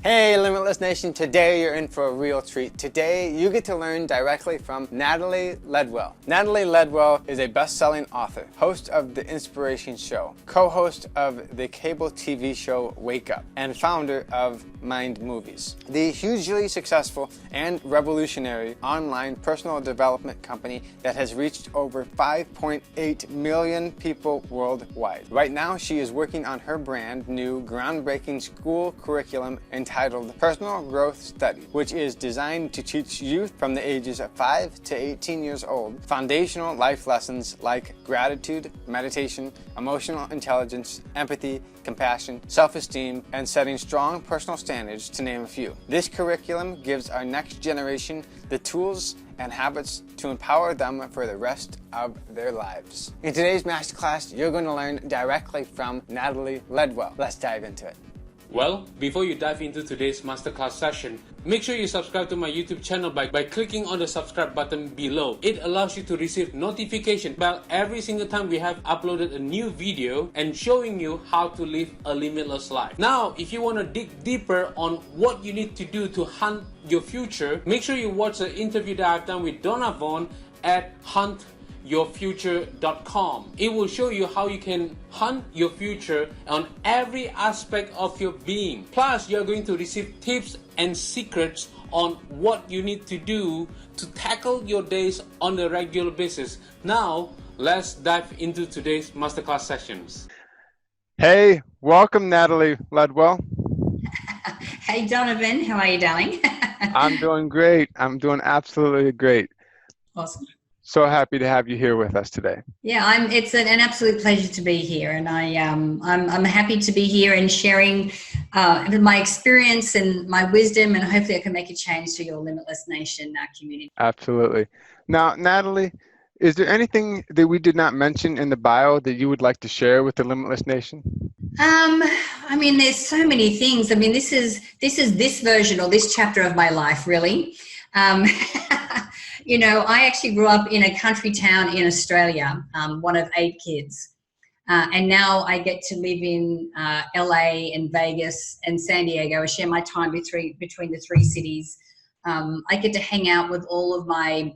Hey Limitless Nation, today you're in for a real treat. Today you get to learn directly from Natalie Ledwell. Natalie Ledwell is a best-selling author, host of The Inspiration Show, co-host of the cable TV show Wake Up, and founder of Mind Movies, the hugely successful and revolutionary online personal development company that has reached over 5.8 million people worldwide. Right now she is working on her brand new groundbreaking school curriculum entitled Personal Growth Study, which is designed to teach youth from the ages of 5 to 18 years old foundational life lessons like gratitude, meditation, emotional intelligence, empathy, compassion, self-esteem, and setting strong personal standards, to name a few. This curriculum gives our next generation the tools and habits to empower them for the rest of their lives. In today's masterclass, you're going to learn directly from Natalie Ledwell. Let's dive into it. Well, before you dive into today's masterclass session, make sure you subscribe to my YouTube channel by clicking on the subscribe button below. It allows you to receive notification about every single time we have uploaded a new video and showing you how to live a limitless life. Now, if you want to dig deeper on what you need to do to hunt your future, make sure you watch the interview that I've done with Donna Vaughn at huntyourfuture.com. It will show you how you can hunt your future on every aspect of your being. Plus, you're going to receive tips and secrets on what you need to do to tackle your days on a regular basis. Now, let's dive into today's masterclass sessions. Hey, welcome Natalie Ledwell. Hey Donovan, how are you, darling? I'm doing great. I'm doing absolutely great. Awesome. So happy to have you here with us today. Yeah, it's an absolute pleasure to be here, and I'm happy to be here and sharing my experience and my wisdom, and hopefully I can make a change to your Limitless Nation community. Absolutely. Now, Natalie, is there anything that we did not mention in the bio that you would like to share with the Limitless Nation? I mean, there's so many things. I mean, this is this version or this chapter of my life, really. You know, I actually grew up in a country town in Australia, one of 8 kids. And now I get to live in LA and Vegas and San Diego. I share my time between the 3 cities. I get to hang out with all of my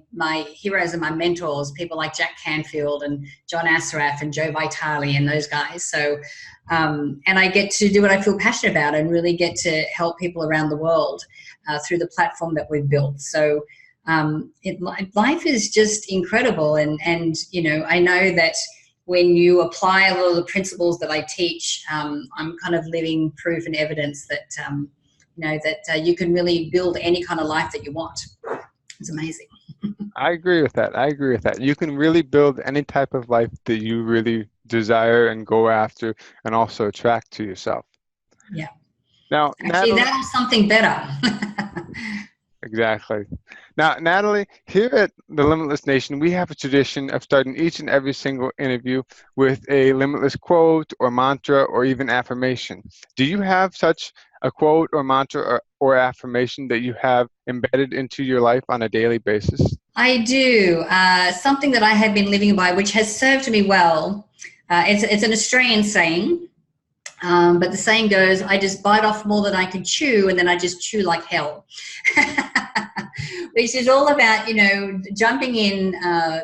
heroes and my mentors, people like Jack Canfield and John Assaraf and Joe Vitale and those guys. So, and I get to do what I feel passionate about and really get to help people around the world through the platform that we've built. So, life is just incredible, and you know, I know that when you apply a lot of the principles that I teach, I'm kind of living proof and evidence that you know, that you can really build any kind of life that you want. It's amazing. I agree with that. You can really build any type of life that you really desire and go after, and also attract to yourself. Yeah. Now, actually, Natalie, that was something better. Exactly. Now, Natalie, here at the Limitless Nation, we have a tradition of starting each and every single interview with a limitless quote or mantra or even affirmation. Do you have such a quote or mantra or affirmation that you have embedded into your life on a daily basis? I do. Something that I have been living by, which has served me well. It's an Australian saying. But the saying goes, I just bite off more than I can chew, and then I just chew like hell. Which is all about, you know, jumping in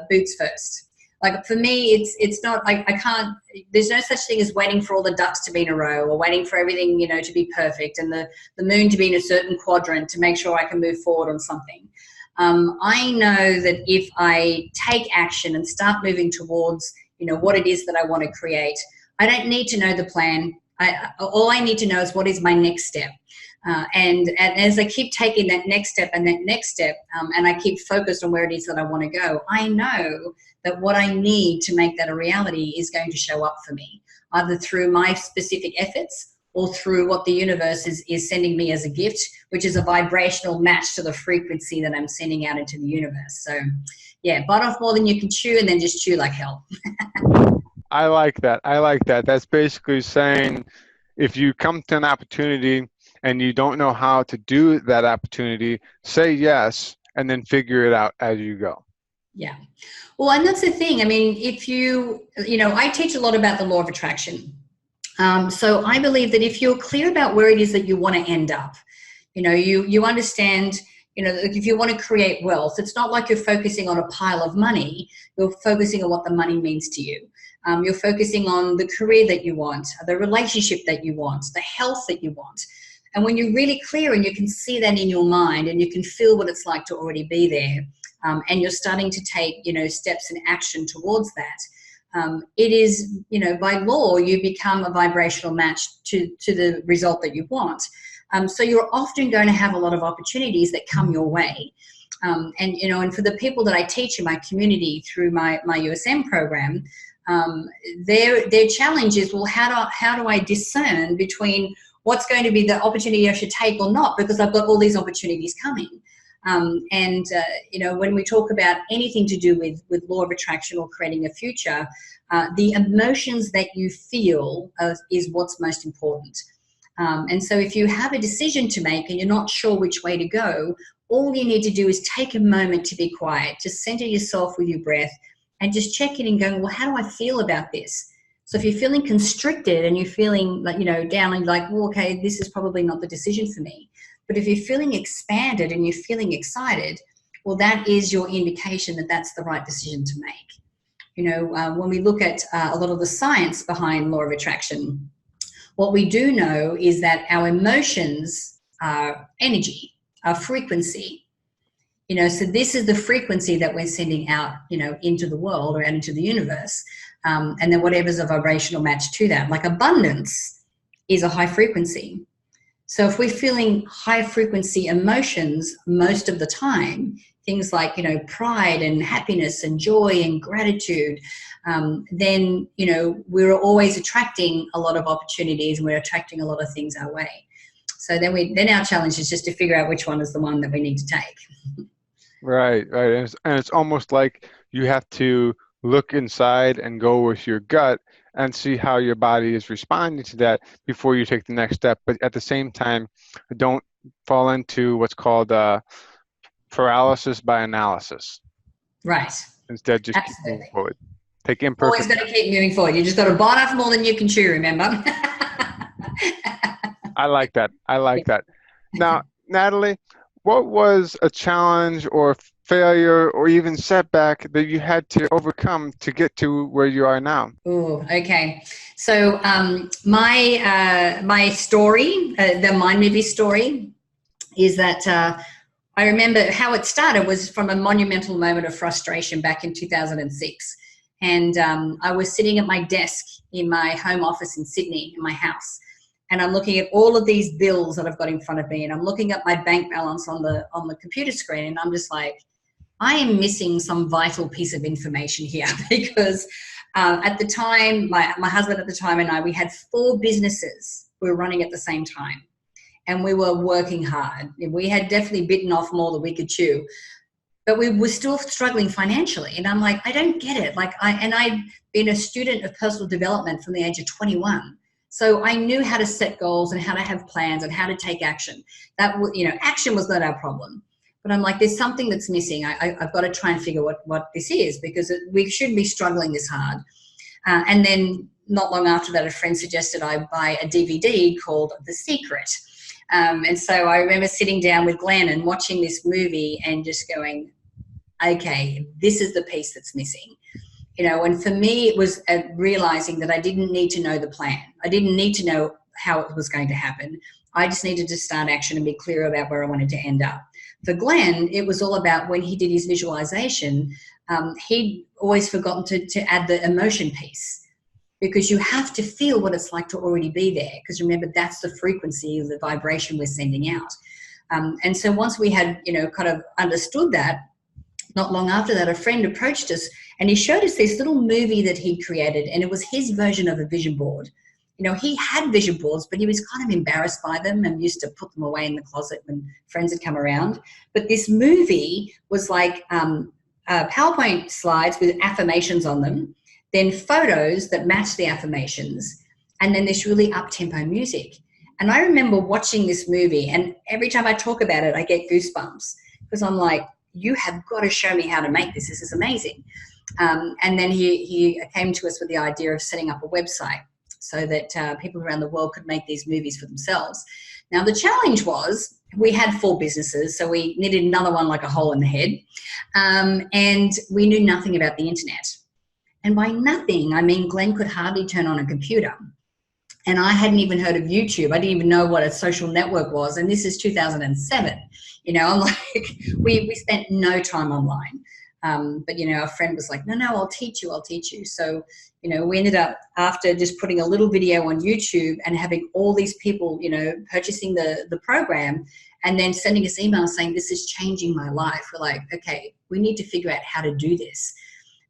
boots first. Like for me, it's not like I can't, there's no such thing as waiting for all the ducks to be in a row or waiting for everything, you know, to be perfect and the moon to be in a certain quadrant to make sure I can move forward on something. I know that if I take action and start moving towards, you know, what it is that I want to create, I don't need to know the plan. All I need to know is what is my next step. And as I keep taking that next step and that next step, and I keep focused on where it is that I want to go, I know that what I need to make that a reality is going to show up for me, either through my specific efforts or through what the universe is sending me as a gift, which is a vibrational match to the frequency that I'm sending out into the universe. So yeah, bite off more than you can chew, and then just chew like hell. I like that. That's basically saying if you come to an opportunity and you don't know how to do that opportunity, say yes and then figure it out as you go. Yeah. Well, and that's the thing. I mean, if you know, I teach a lot about the law of attraction. So I believe that if you're clear about where it is that you want to end up, You understand, if you want to create wealth, it's not like you're focusing on a pile of money. You're focusing on what the money means to you. You're focusing on the career that you want, the relationship that you want, the health that you want. And when you're really clear and you can see that in your mind and you can feel what it's like to already be there, and you're starting to take, steps and action towards that, it is, by law, you become a vibrational match to the result that you want. So you're often going to have a lot of opportunities that come your way. And for the people that I teach in my community through my USM program, their challenge is, well, how do I discern between what's going to be the opportunity I should take or not, because I've got all these opportunities coming. When we talk about anything to do with law of attraction or creating a future, the emotions that you feel is what's most important. And so if you have a decision to make and you're not sure which way to go, all you need to do is take a moment to be quiet, just center yourself with your breath and just check in and go, well, how do I feel about this? So if you're feeling constricted and you're feeling like, down and like, well, okay, this is probably not the decision for me. But if you're feeling expanded and you're feeling excited, well, that is your indication that that's the right decision to make. When we look at a lot of the science behind law of attraction, what we do know is that our emotions are energy, are frequency. So this is the frequency that we're sending out, into the world or out into the universe. And then whatever's a vibrational match to that, like abundance is a high frequency. So if we're feeling high frequency emotions most of the time, things like, pride and happiness and joy and gratitude, then, we're always attracting a lot of opportunities and we're attracting a lot of things our way. So then our challenge is just to figure out which one is the one that we need to take. Right. And it's almost like you have to look inside and go with your gut and see how your body is responding to that before you take the next step. But at the same time, don't fall into what's called paralysis by analysis. Right. Instead, just Absolutely. keep moving forward. Take imperfect. Always got to keep moving forward. You just got to bite off more than you can chew, remember? I like that. Now, Natalie, what was a challenge or failure or even setback that you had to overcome to get to where you are now? Oh, okay. So my story, the Mind Movie story, is that I remember how it started was from a monumental moment of frustration back in 2006. And I was sitting at my desk in my home office in Sydney, in my house. And I'm looking at all of these bills that I've got in front of me, and I'm looking at my bank balance on the computer screen, and I'm just like, I am missing some vital piece of information here because at the time, my husband at the time and I, we had 4 businesses we were running at the same time, and we were working hard. We had definitely bitten off more than we could chew, but we were still struggling financially. And I'm like, I don't get it. I'd been a student of personal development from the age of 21. So I knew how to set goals and how to have plans and how to take action. Action was not our problem. But I'm like, there's something that's missing. I've got to try and figure what this is, because we shouldn't be struggling this hard. And then not long after that, a friend suggested I buy a DVD called The Secret. And so I remember sitting down with Glenn and watching this movie and just going, okay, this is the piece that's missing. And for me, it was realizing that I didn't need to know the plan. I didn't need to know how it was going to happen. I just needed to start action and be clear about where I wanted to end up. For Glenn, it was all about when he did his visualization, he'd always forgotten to add the emotion piece, because you have to feel what it's like to already be there. Because remember, that's the frequency of the vibration we're sending out. And so once we had, kind of understood that, not long after that, a friend approached us and he showed us this little movie that he'd created, and it was his version of a vision board. He had vision boards, but he was kind of embarrassed by them and used to put them away in the closet when friends had come around. But this movie was like PowerPoint slides with affirmations on them, then photos that matched the affirmations, and then this really up-tempo music. And I remember watching this movie, and every time I talk about it, I get goosebumps, because I'm like, you have got to show me how to make this. This is amazing. And then he came to us with the idea of setting up a website so that people around the world could make these movies for themselves. Now, the challenge was we had 4 businesses, so we needed another one like a hole in the head. And we knew nothing about the internet. And by nothing, I mean Glenn could hardly turn on a computer. And I hadn't even heard of YouTube. I didn't even know what a social network was. And this is 2007. You know, I'm like, we spent no time online. But, you know, our friend was like, no, I'll teach you. So, you know, we ended up, after just putting a little video on YouTube and having all these people, you know, purchasing the program and then sending us emails saying, this is changing my life. We're like, okay, we need to figure out how to do this.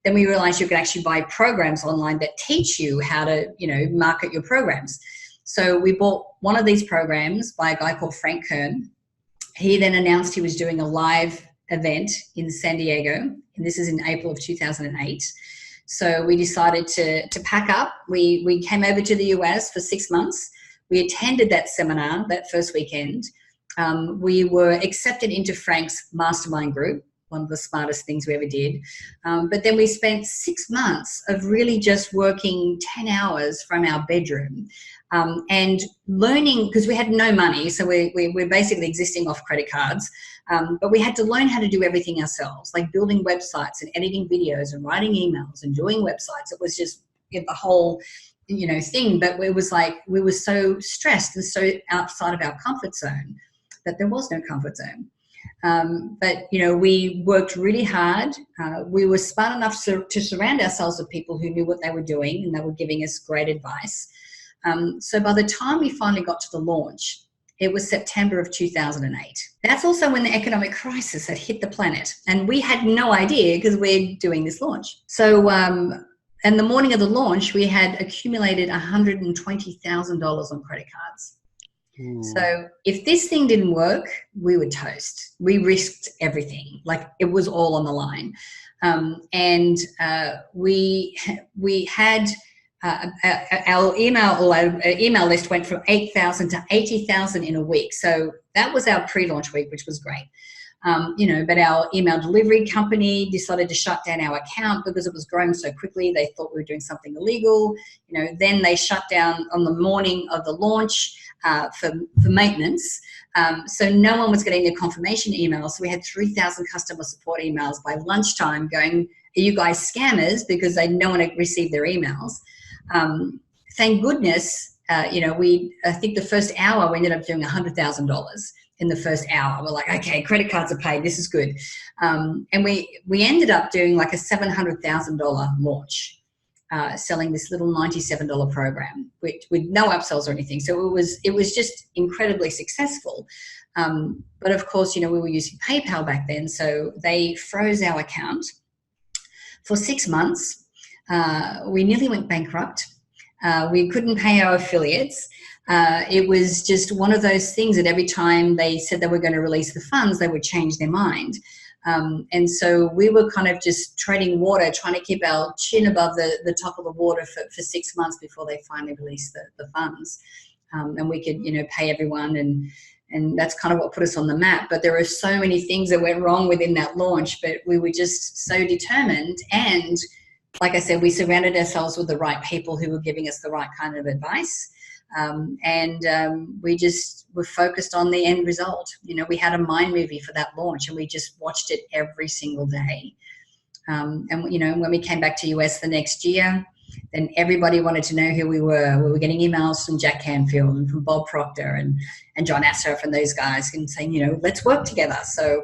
Then we realized you could actually buy programs online that teach you how to, you know, market your programs. So we bought one of these programs by a guy called Frank Kern. He then announced he was doing a live event in San Diego, and this is in April of 2008. So we decided to pack up. We came over to the US for 6 months. We attended that seminar that first weekend. We were accepted into Frank's mastermind group, one of the smartest things we ever did. But then we spent 6 months of really just working 10 hours from our bedroom and learning, because we had no money. So we're basically existing off credit cards. But we had to learn how to do everything ourselves, like building websites and editing videos and writing emails and doing websites. It was just the whole, you know, thing. But it was like, we were so stressed and so outside of our comfort zone that there was no comfort zone. But, you know, we worked really hard. We were smart enough to surround ourselves with people who knew what they were doing, and they were giving us great advice. So by the time we finally got to the launch, it was September of 2008. That's also when the economic crisis had hit the planet, and we had no idea because we're doing this launch. So, and the morning of the launch, we had accumulated $120,000 on credit cards. So if this thing didn't work, we would toast. We risked everything. Like, it was all on the line. We had our email list went from 8,000 to 80,000 in a week. So that was our pre-launch week, which was great. You know, but our email delivery company decided to shut down our account because it was growing so quickly. They thought we were doing something illegal. You know, then they shut down on the morning of the launch for maintenance. So no one was getting their confirmation emails. So we had 3,000 customer support emails by lunchtime going, are you guys scammers? Because no one had received their emails. Thank goodness, you know, I think the first hour we ended up doing $100,000 in the first hour. We're like, okay, credit cards are paid. This is good. And we ended up doing like a $700,000 launch. Selling this little $97 program with no upsells or anything. So it was just incredibly successful. But of course, you know, we were using PayPal back then. So they froze our account for 6 months. We nearly went bankrupt. We couldn't pay our affiliates. It was just one of those things that every time they said they were going to release the funds, they would change their mind. And so we were kind of just treading water, trying to keep our chin above the top of the water for 6 months before they finally released the funds. And we could, you know, pay everyone, and that's kind of what put us on the map. But there were so many things that went wrong within that launch, but we were just so determined. And like I said, we surrounded ourselves with the right people who were giving us the right kind of advice. We just were focused on the end result. You know, we had a mind movie for that launch, and we just watched it every single day. And, you know, when we came back to US the next year, then everybody wanted to know who we were. We were getting emails from Jack Canfield and from Bob Proctor and John Assaraf and those guys, and saying, you know, let's work together. So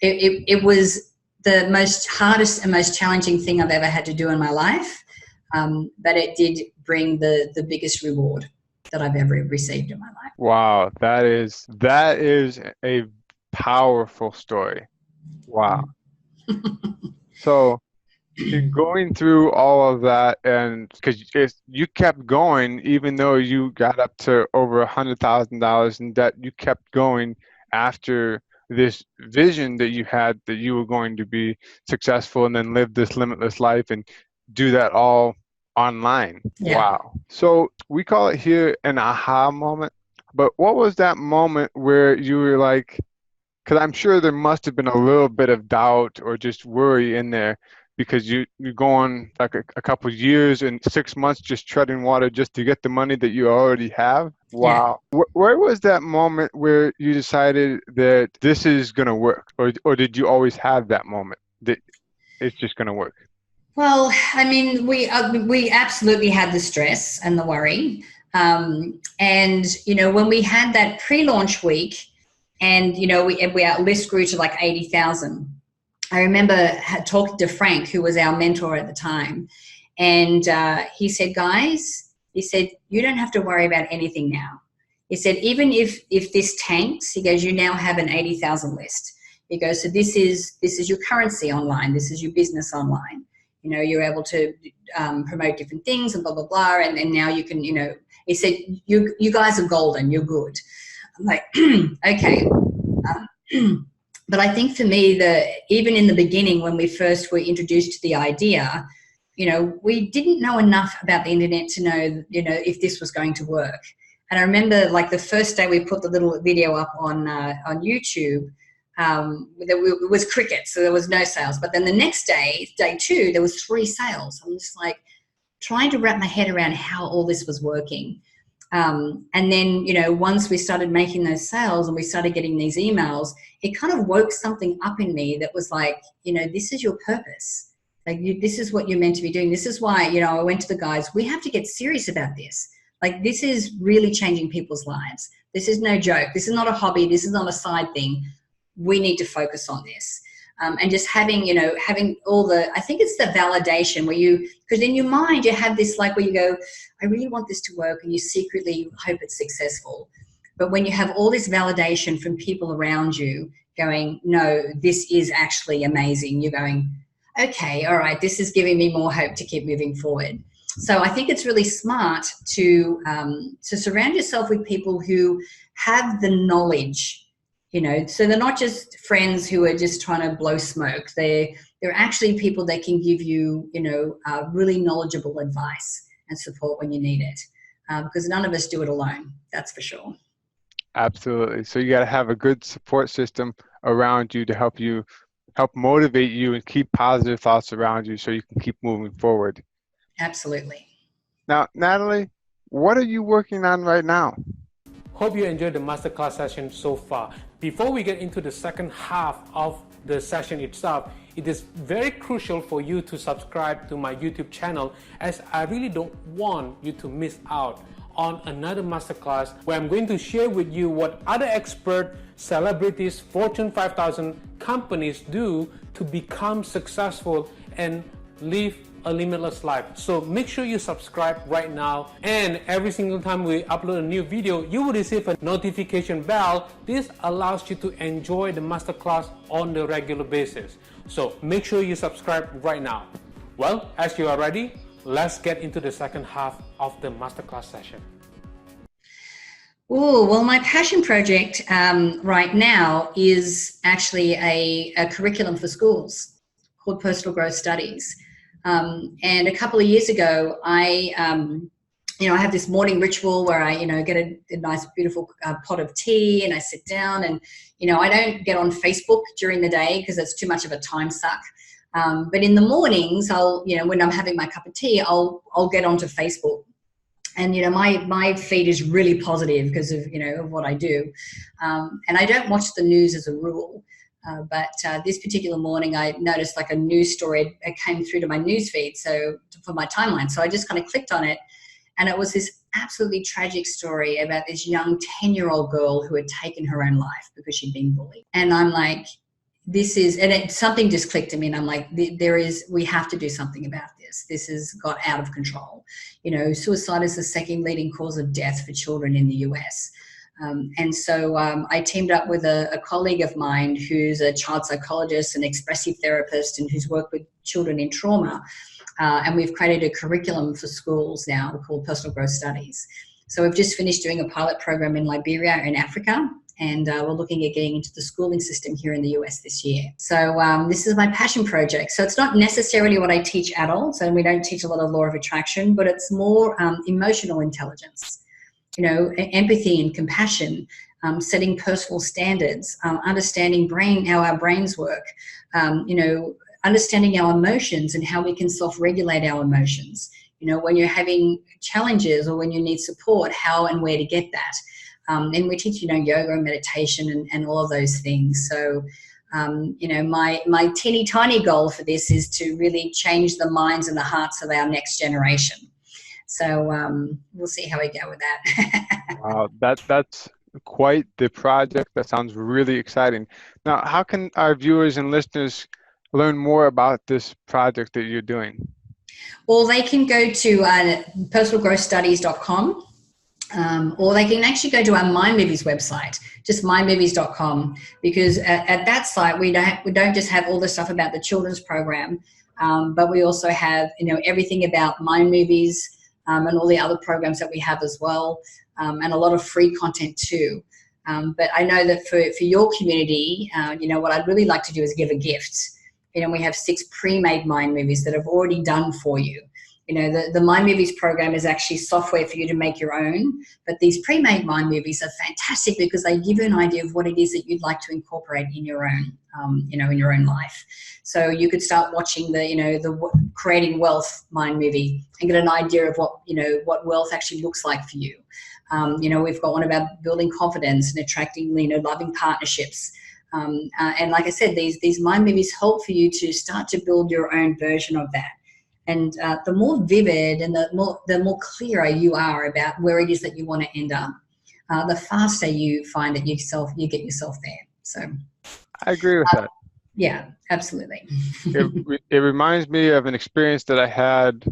it was the most hardest and most challenging thing I've ever had to do in my life. But it did bring the biggest reward that I've ever received in my life. Wow, that is a powerful story. Wow. So you're going through all of that, and because you kept going, even though you got up to over $100,000 in debt, you kept going after this vision that you had, that you were going to be successful and then live this limitless life and do that all online. Yeah. Wow. So we call it here an aha moment, but what was that moment where you were like, because I'm sure there must have been a little bit of doubt or just worry in there, because you're going like a couple years and 6 months just treading water just to get the money that you already have. Yeah. Wow. Where was that moment where you decided that this is going to work? Or did you always have that moment that it's just going to work? Well, I mean, we absolutely had the stress and the worry. And, you know, when we had that pre-launch week and, you know, our list grew to like 80,000, I remember talking to Frank, who was our mentor at the time. And he said, guys, he said, you don't have to worry about anything now. He said, even if this tanks, he goes, you now have an 80,000 list. He goes, so this is your currency online. This is your business online. You know, you're able to promote different things and blah, blah, blah. And then now you can, you know, he said, you guys are golden. You're good. I'm like, okay. But I think for me, even in the beginning, when we first were introduced to the idea, you know, we didn't know enough about the internet to know, you know, if this was going to work. And I remember like the first day we put the little video up on YouTube, it was cricket, so there was no sales. But then the next day, day 2, there was 3 sales. I'm just like trying to wrap my head around how all this was working. And then, you know, once we started making those sales and we started getting these emails, it kind of woke something up in me that was like, you know, this is your purpose. Like, this is what you're meant to be doing. This is why, you know, I went to the guys, we have to get serious about this. Like, this is really changing people's lives. This is no joke. This is not a hobby. This is not a side thing. We need to focus on this. And just having, you know, having all the, I think it's the validation where because in your mind you have this like where you go, I really want this to work, and you secretly hope it's successful. But when you have all this validation from people around you going, no, this is actually amazing, you're going, okay, all right, this is giving me more hope to keep moving forward. So I think it's really smart to surround yourself with people who have the knowledge. You know, so they're not just friends who are just trying to blow smoke. They're actually people that can give you, you know, really knowledgeable advice and support when you need it. Because none of us do it alone, that's for sure. Absolutely. So you got to have a good support system around you to help motivate you and keep positive thoughts around you so you can keep moving forward. Absolutely. Now, Natalie, what are you working on right now? Hope you enjoyed the masterclass session so far. Before we get into the second half of the session itself, it is very crucial for you to subscribe to my YouTube channel, as I really don't want you to miss out on another masterclass where I'm going to share with you what other expert celebrities, Fortune 5000 companies do to become successful and live a limitless life. So make sure you subscribe right now, and every single time we upload a new video, you will receive a notification bell. This allows you to enjoy the masterclass on the regular basis. So make sure you subscribe right now. Well, as you are ready, let's get into the second half of the masterclass session. Oh, well, my passion project right now is actually a curriculum for schools called Personal Growth Studies. And a couple of years ago, I have this morning ritual where I, get a nice, beautiful pot of tea, and I sit down, and, I don't get on Facebook during the day because it's too much of a time suck. But in the mornings, I'll, when I'm having my cup of tea, I'll get onto Facebook. And, my feed is really positive because of, of what I do. And I don't watch the news as a rule. But this particular morning, I noticed like a news story. It came through to my news feed, so for my timeline. So I just kind of clicked on it, and it was this absolutely tragic story about this young 10-year-old girl who had taken her own life because she'd been bullied. And I'm like, something just clicked in me, and I'm like, we have to do something about this. This has got out of control. Suicide is the second leading cause of death for children in the US. And so I teamed up with a colleague of mine who's a child psychologist and expressive therapist and who's worked with children in trauma. And we've created a curriculum for schools now called Personal Growth Studies. So we've just finished doing a pilot program in Liberia in Africa, and we're looking at getting into the schooling system here in the US this year. So this is my passion project. So it's not necessarily what I teach adults, and we don't teach a lot of law of attraction, but it's more emotional intelligence. Empathy and compassion, setting personal standards, understanding how our brains work, understanding our emotions and how we can self-regulate our emotions. When you're having challenges or when you need support, how and where to get that. And we teach, yoga and meditation and all of those things. So, my teeny tiny goal for this is to really change the minds and the hearts of our next generation. So we'll see how we go with that. Wow, that's quite the project. That sounds really exciting. Now, how can our viewers and listeners learn more about this project that you're doing? Well, they can go to personalgrowthstudies.com. Or they can actually go to our Mind Movies website, just mindmovies.com, because at that site we don't just have all the stuff about the children's program, but we also have everything about Mind Movies and all the other programs that we have as well, and a lot of free content too. But I know that for your community, what I'd really like to do is give a gift. We have 6 pre-made Mind Movies that I've already done for you. The Mind Movies program is actually software for you to make your own, but these pre-made Mind Movies are fantastic because they give you an idea of what it is that you'd like to incorporate in your own, in your own life. So you could start watching the Creating Wealth Mind Movie and get an idea of what wealth actually looks like for you. We've got one about building confidence and attracting, loving partnerships. And like I said, these Mind Movies help for you to start to build your own version of that. And the more vivid and the more clearer you are about where it is that you want to end up, the faster you find that you get yourself there. So I agree with that. Yeah, absolutely. It reminds me of an experience that I had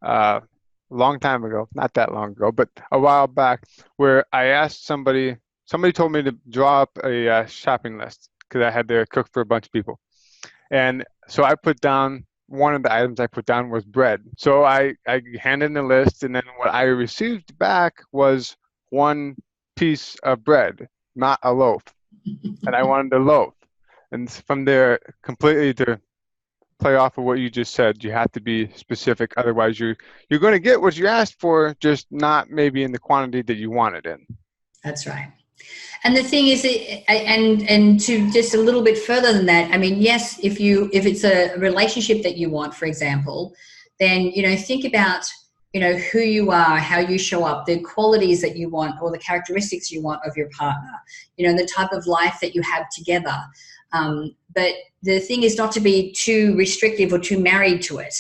a long time ago, not that long ago, but a while back, where I asked somebody told me to draw up a shopping list because I had to cook for a bunch of people. And so I put down, one of the items I put down was bread. So I handed in the list, and then what I received back was one piece of bread, not a loaf. And I wanted a loaf. And from there, completely to play off of what you just said, you have to be specific. Otherwise, you're going to get what you asked for, just not maybe in the quantity that you wanted in. That's right. And the thing is, and to just a little bit further than that, I mean, yes, if it's a relationship that you want, for example, then, think about, who you are, how you show up, the qualities that you want or the characteristics you want of your partner, the type of life that you have together. But the thing is not to be too restrictive or too married to it,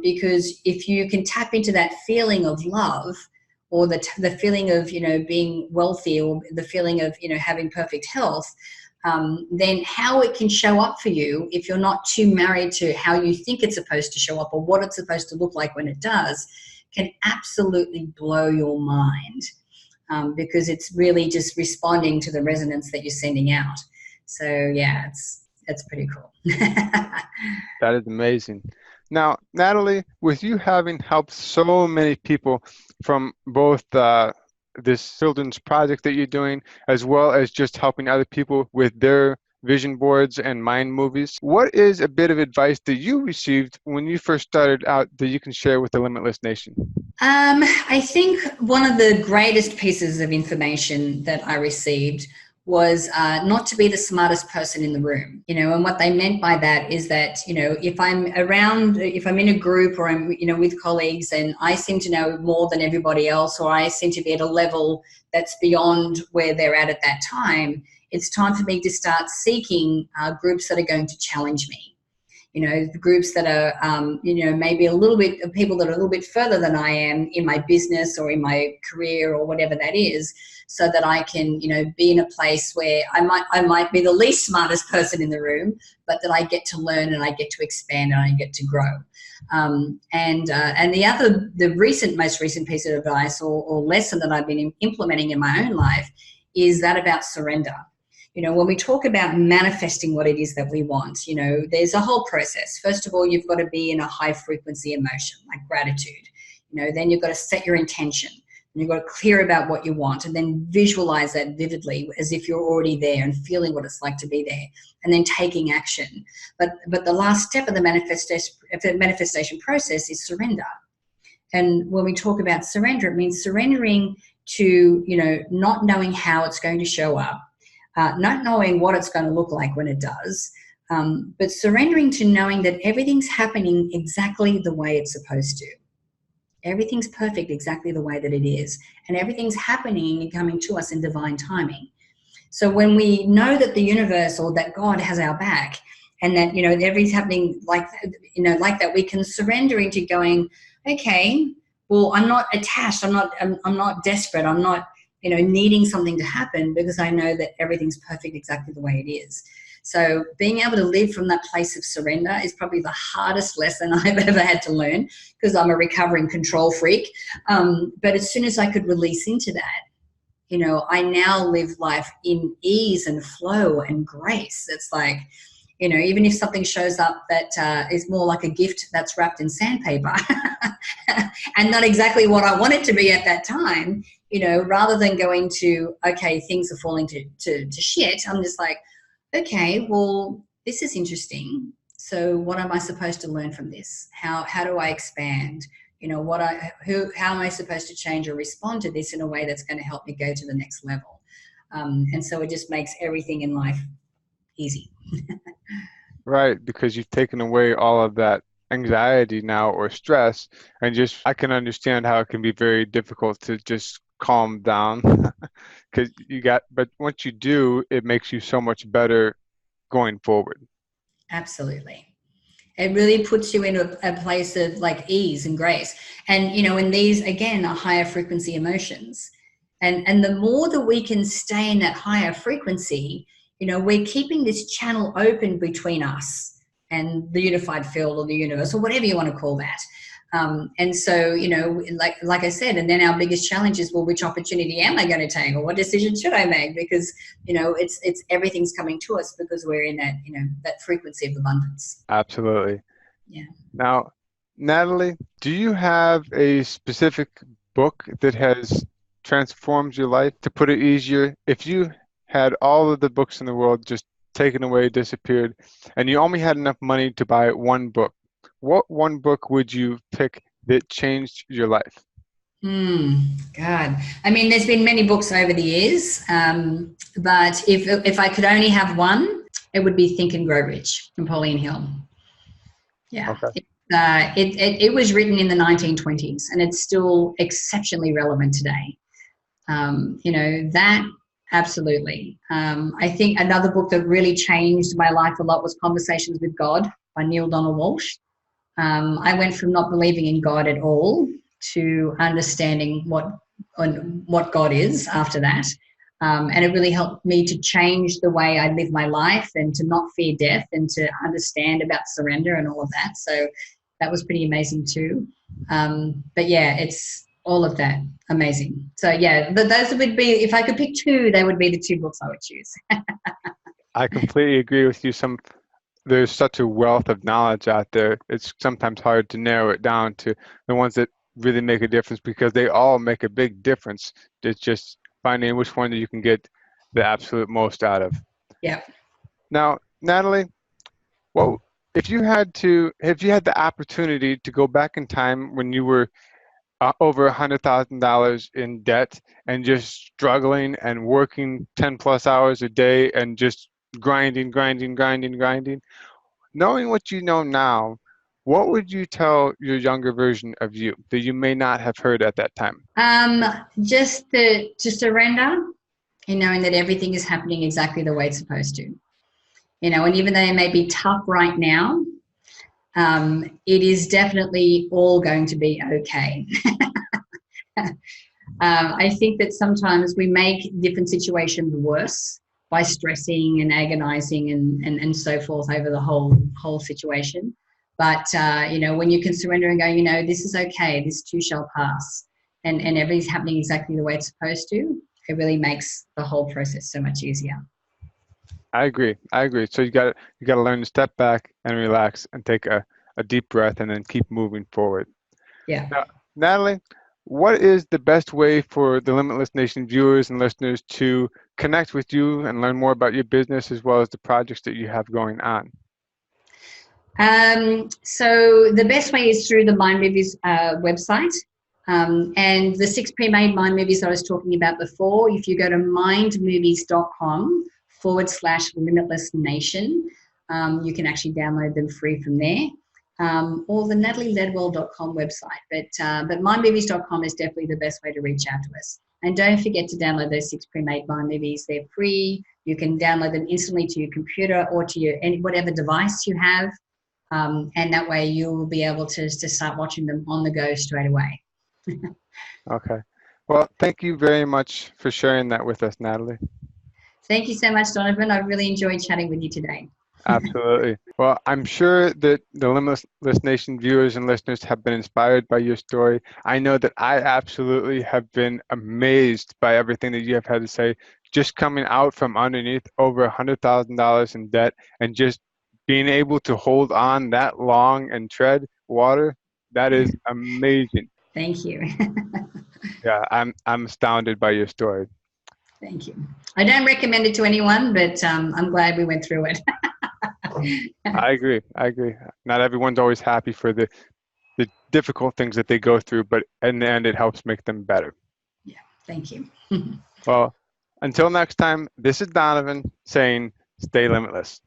because if you can tap into that feeling of love, or the feeling of, being wealthy, or the feeling of, having perfect health, then how it can show up for you if you're not too married to how you think it's supposed to show up or what it's supposed to look like when it does, can absolutely blow your mind, because it's really just responding to the resonance that you're sending out. So yeah, it's pretty cool. That is amazing. Now, Natalie, with you having helped so many people from both this children's project that you're doing, as well as just helping other people with their vision boards and mind movies, what is a bit of advice that you received when you first started out that you can share with the Limitless Nation? I think one of the greatest pieces of information that I received was not to be the smartest person in the room, and what they meant by that is that, if I'm in a group or I'm, with colleagues and I seem to know more than everybody else, or I seem to be at a level that's beyond where they're at that time, it's time for me to start seeking groups that are going to challenge me. The groups that are, maybe a little bit, people that are a little bit further than I am in my business or in my career or whatever that is, so that I can, be in a place where I might be the least smartest person in the room, but that I get to learn and I get to expand and I get to grow. And the most recent piece of advice or lesson that I've been implementing in my own life is that about surrender. When we talk about manifesting what it is that we want, there's a whole process. First of all, you've got to be in a high frequency emotion, like gratitude. Then you've got to set your intention. And you've got to clear about what you want, and then visualize that vividly as if you're already there and feeling what it's like to be there, and then taking action. But the last step of the manifestation process is surrender. And when we talk about surrender, it means surrendering to, not knowing how it's going to show up, not knowing what it's going to look like when it does, But surrendering to knowing that everything's happening exactly the way it's supposed to. Everything's perfect exactly the way that it is. And everything's happening and coming to us in divine timing. So when we know that the universe or that God has our back, and that, everything's happening like that, we can surrender into going, okay, well, I'm not attached. I'm not desperate. I'm not, needing something to happen, because I know that everything's perfect exactly the way it is. So being able to live from that place of surrender is probably the hardest lesson I've ever had to learn, because I'm a recovering control freak. But as soon as I could release into that, I now live life in ease and flow and grace. It's like, even if something shows up that is more like a gift that's wrapped in sandpaper and not exactly what I want it to be at that time, rather than going to, okay, things are falling to shit, I'm just like, okay, well, this is interesting. So what am I supposed to learn from this? How do I expand? How am I supposed to change or respond to this in a way that's going to help me go to the next level? And so it just makes everything in life easy. Right, because you've taken away all of that anxiety now or stress, and I can understand how it can be very difficult to just calm down because but once you do, it makes you so much better going forward. Absolutely. It really puts you in a place of like ease and grace. And, and these, again, are higher frequency emotions. And the more that we can stay in that higher frequency, we're keeping this channel open between us and the unified field or the universe or whatever you want to call that. And so, like I said, and then our biggest challenge is, well, which opportunity am I going to take, or what decision should I make? Because, it's everything's coming to us because we're in that, that frequency of abundance. Absolutely. Yeah. Now, Natalie, do you have a specific book that has transformed your life? To put it easier, if you had all of the books in the world just taken away, disappeared, and you only had enough money to buy one book, what one book would you pick that changed your life? God. I mean, there's been many books over the years, but if I could only have one, it would be Think and Grow Rich from Pauline Hill. Yeah. Okay. It was written in the 1920s, and it's still exceptionally relevant today. That absolutely. I think another book that really changed my life a lot was Conversations with God by Neil Donald Walsh. I went from not believing in God at all to understanding what God is after that. And it really helped me to change the way I live my life and to not fear death and to understand about surrender and all of that. So that was pretty amazing too. But yeah, it's all of that amazing. So yeah, those would be, if I could pick two, they would be the two books I would choose. I completely agree with you. There's such a wealth of knowledge out there. It's sometimes hard to narrow it down to the ones that really make a difference, because they all make a big difference. It's just finding which one that you can get the absolute most out of. Yeah. Now, Natalie, well, if you had the opportunity to go back in time when you were over $100,000 in debt and just struggling and working 10 plus hours a day and just grinding, knowing what you know now, what would you tell your younger version of you that you may not have heard at that time? Just to surrender and knowing that everything is happening exactly the way it's supposed to. And even though it may be tough right now, it is definitely all going to be okay. I think that sometimes we make different situations worse by stressing and agonizing and so forth over the whole situation. But, when you can surrender and go, this is okay, this too shall pass, and everything's happening exactly the way it's supposed to, it really makes the whole process so much easier. I agree. So you got to learn to step back and relax and take a deep breath and then keep moving forward. Yeah. Now, Natalie, what is the best way for the Limitless Nation viewers and listeners to connect with you and learn more about your business as well as the projects that you have going on? So the best way is through the Mind Movies website. And the 6 pre-made mind movies that I was talking about before, if you go to mindmovies.com/limitless nation, You can actually download them free from there, or the natalieledwell.com website. But mindmovies.com is definitely the best way to reach out to us. And don't forget to download those 6 pre-made Mind movies. They're free. You can download them instantly to your computer or to your whatever device you have. And that way you will be able to start watching them on the go straight away. Okay. Well, thank you very much for sharing that with us, Natalie. Thank you so much, Donovan. I really enjoyed chatting with you today. Absolutely. Well, I'm sure that the Limitless Nation viewers and listeners have been inspired by your story. I know that I absolutely have been amazed by everything that you have had to say. Just coming out from underneath over $100,000 in debt and just being able to hold on that long and tread water, that is amazing. Thank you. Yeah, I'm astounded by your story. Thank you. I don't recommend it to anyone, but I'm glad we went through it. I agree. Not everyone's always happy for the difficult things that they go through, but in the end, it helps make them better. Yeah, thank you. Well, until next time, this is Donovan saying, stay limitless.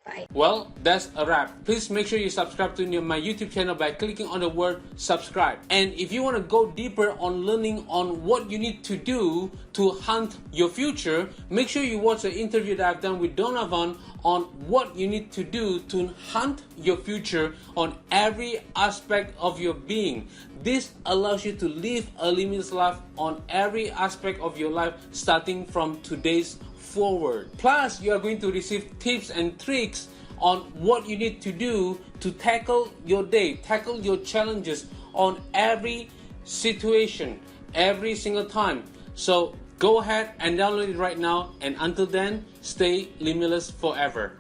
Bye. Well, that's a wrap. Please make sure you subscribe to my YouTube channel by clicking on the word subscribe. And if you want to go deeper on learning on what you need to do to hunt your future, make sure you watch the interview that I've done with Donovan on what you need to do to hunt your future on every aspect of your being. This allows you to live a limitless life on every aspect of your life, starting from today's forward. Plus, you are going to receive tips and tricks on what you need to do to tackle your day, tackle your challenges on every situation, every single time. So go ahead and download it right now, and until then, stay limitless forever.